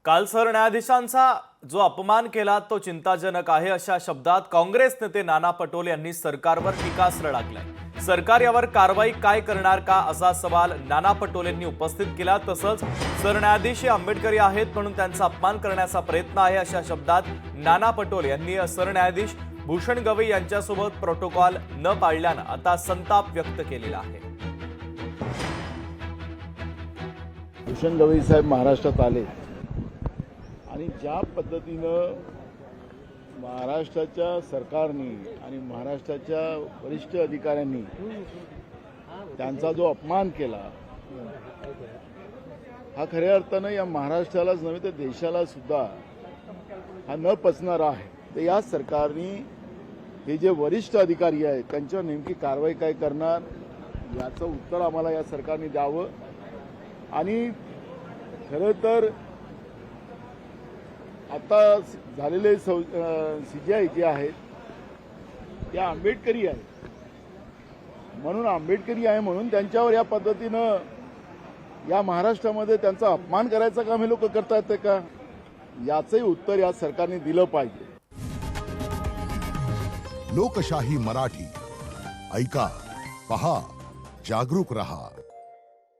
काल सरन्यायाधीशांचा जो अपमान केला तो चिंताजनक आहे अशा शब्दात काँग्रेस नेते नाना पटोले यांनी सरकारवर टीकास्त्र टाकलंय। सरकार यावर कारवाई काय करणार का असा सवाल नाना पटोलेंनी उपस्थित केला। तसंच सरन्यायाधीश हे आंबेडकरी आहेत म्हणून त्यांचा अपमान करण्याचा प्रयत्न आहे अशा शब्दात नाना पटोले यांनी सरन्यायाधीश भूषण गवई यांच्यासोबत प्रोटोकॉल न पाळल्यानं आता संताप व्यक्त केलेला आहे। भूषण गवई साहेब महाराष्ट्रात आले आणि ज्या पद्धतीनं महाराष्ट्राच्या सरकारने आणि महाराष्ट्राच्या वरिष्ठ अधिकाऱ्यांनी त्यांचा जो अपमान केला हा खऱ्या अर्थानं या महाराष्ट्रालाच नव्हे तर देशाला सुद्धा हा न पचणारा आहे। तर या सरकारने हे जे वरिष्ठ अधिकारी आहेत त्यांच्यावर नेमकी कारवाई काय करणार याचं उत्तर आम्हाला या सरकारने द्यावं। आणि खरं तर आता झालेले सीजीआय जे आहेत त्या आंबेडकरी आहेत म्हणून त्यांच्यावर या पद्धतीनं या महाराष्ट्रामध्ये त्यांचा अपमान करायचं काम हे लोक करतात का याचंही उत्तर या सरकारने दिलं पाहिजे। लोकशाही मराठी ऐका, पहा, जागरूक रहा।